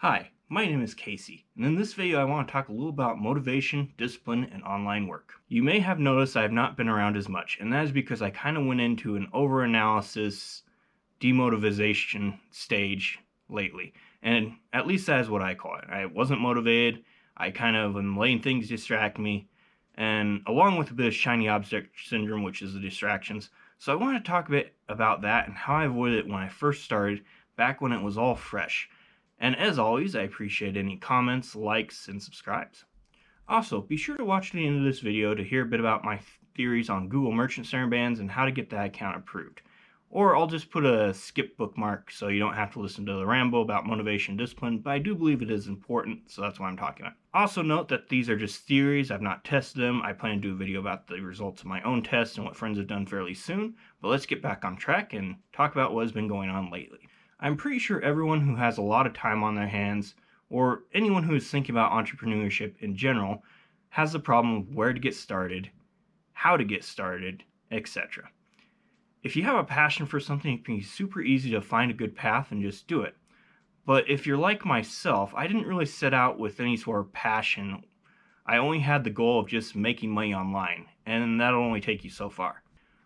Hi, my name is Casey, and in this video I want to talk a little about motivation, discipline, and online work. You may have noticed I have not been around as much, and that is because I kind of went into an over-analysis, demotivation stage lately, and at least that is what I call it. I wasn't motivated, I kind of am letting things distract me, and along with a bit of shiny object syndrome, which is the distractions. So I want to talk a bit about that and how I avoided it when I first started, back when it was all fresh. And as always, I appreciate any comments, likes, and subscribes. Also, be sure to watch the end of this video to hear a bit about my theories on Google Merchant Center bans and how to get that account approved. Or I'll just put a skip bookmark so you don't have to listen to the ramble about motivation and discipline, but I do believe it is important, so that's why I'm talking about it. Also note that these are just theories, I've not tested them. I plan to do a video about the results of my own tests and what friends have done fairly soon, but let's get back on track and talk about what has been going on lately. I'm pretty sure everyone who has a lot of time on their hands, or anyone who is thinking about entrepreneurship in general, has the problem of where to get started, how to get started, etc. If you have a passion for something, it can be super easy to find a good path and just do it. But if you're like myself, I didn't really set out with any sort of passion. I only had the goal of just making money online, and that'll only take you so far.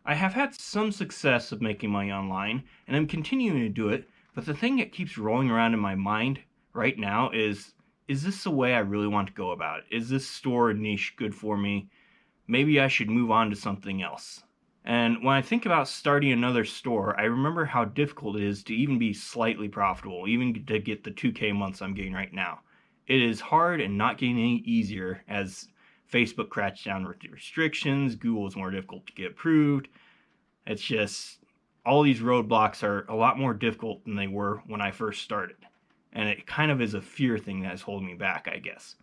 I have had some success of making money online, and I'm continuing to do it. But the thing that keeps rolling around in my mind right now is this the way I really want to go about it? Is this store niche good for me? Maybe I should move on to something else. And when I think about starting another store, I remember how difficult it is to even be slightly profitable, even to get the 2K months I'm getting right now. It is hard and not getting any easier as Facebook cracks down with restrictions, Google is more difficult to get approved. It's just all these roadblocks are a lot more difficult than they were when I first started. And it kind of is a fear thing that is holding me back, I guess.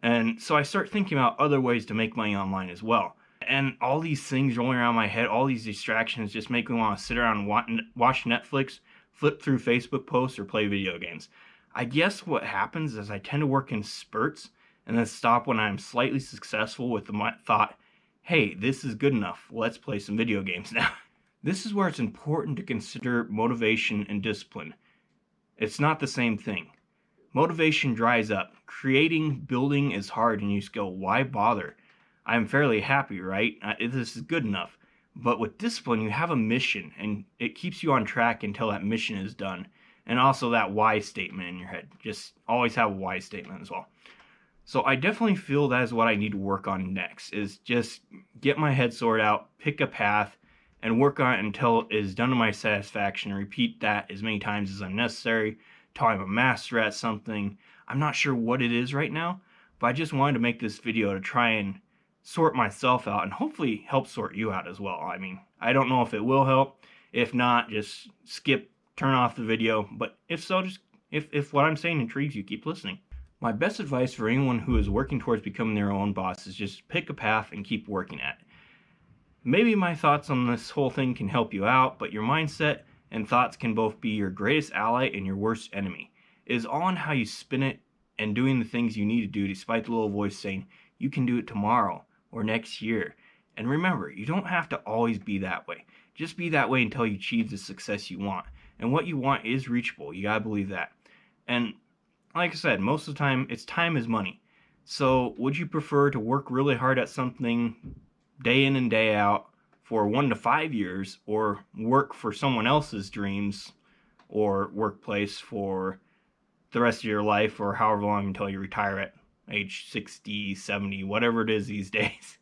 And so I start thinking about other ways to make money online as well. And all these things rolling around my head, all these distractions just make me want to sit around and watch Netflix, flip through Facebook posts, or play video games. I guess what happens is I tend to work in spurts and then stop when I'm slightly successful with the thought, hey, this is good enough, let's play some video games now. This is where it's important to consider motivation and discipline. It's not the same thing. Motivation dries up. Building is hard and you just go, why bother? I'm fairly happy, right? This is good enough. But with discipline, you have a mission and it keeps you on track until that mission is done. And also that why statement in your head. Just always have a why statement as well. So I definitely feel that is what I need to work on next, is just get my head sorted out, pick a path, and work on it until it is done to my satisfaction, and repeat that as many times as necessary until I'm a master at something. I'm not sure what it is right now, but I just wanted to make this video to try and sort myself out and hopefully help sort you out as well. I mean, I don't know if it will help. If not, just skip, turn off the video. But if so, just if what I'm saying intrigues you, keep listening. My best advice for anyone who is working towards becoming their own boss is just pick a path and keep working at it. Maybe my thoughts on this whole thing can help you out, but your mindset and thoughts can both be your greatest ally and your worst enemy. It is all in how you spin it and doing the things you need to do despite the little voice saying, you can do it tomorrow or next year. And remember, you don't have to always be that way. Just be that way until you achieve the success you want. And what you want is reachable. You gotta believe that. And like I said, most of the time, time is money. So would you prefer to work really hard at something day in and day out for 1 to 5 years, or work for someone else's dreams or workplace for the rest of your life, or however long until you retire at age 60, 70, whatever it is these days?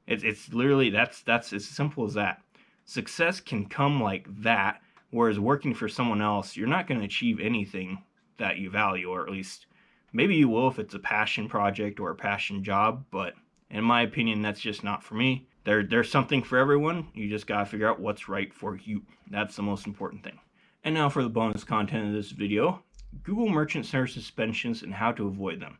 It's literally, that's as simple as that. Success can come like that, whereas working for someone else, you're not going to achieve anything that you value, or at least maybe you will if it's a passion project or a passion job, but in my opinion, that's just not for me. There's something for everyone. You just gotta figure out what's right for you. That's the most important thing. And now for the bonus content of this video, Google Merchant Center suspensions and how to avoid them.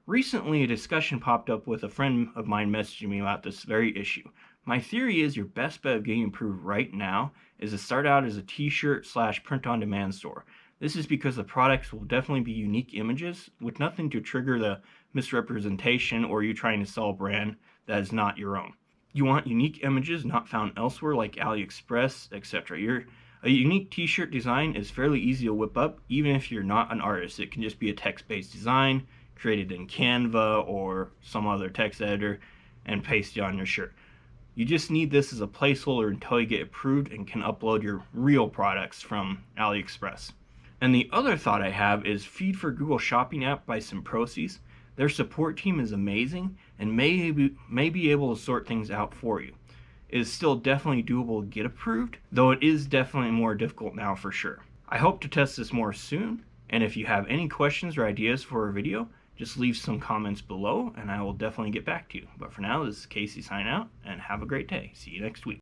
Recently, a discussion popped up with a friend of mine messaging me about this very issue. My theory is your best bet of getting approved right now is to start out as a t-shirt / print-on-demand store. This is because the products will definitely be unique images with nothing to trigger the misrepresentation or you trying to sell a brand that is not your own. You want unique images not found elsewhere like AliExpress, etc. A unique t-shirt design is fairly easy to whip up, even if you're not an artist. It can just be a text-based design created in Canva or some other text editor and pasted on your shirt. You just need this as a placeholder until you get approved and can upload your real products from AliExpress. And the other thought I have is Feed for Google Shopping app by Simproses. Their support team is amazing and may be able to sort things out for you. It is still definitely doable to get approved, though it is definitely more difficult now for sure. I hope to test this more soon, and if you have any questions or ideas for a video, just leave some comments below and I will definitely get back to you. But for now, this is Casey signing out, and have a great day. See you next week.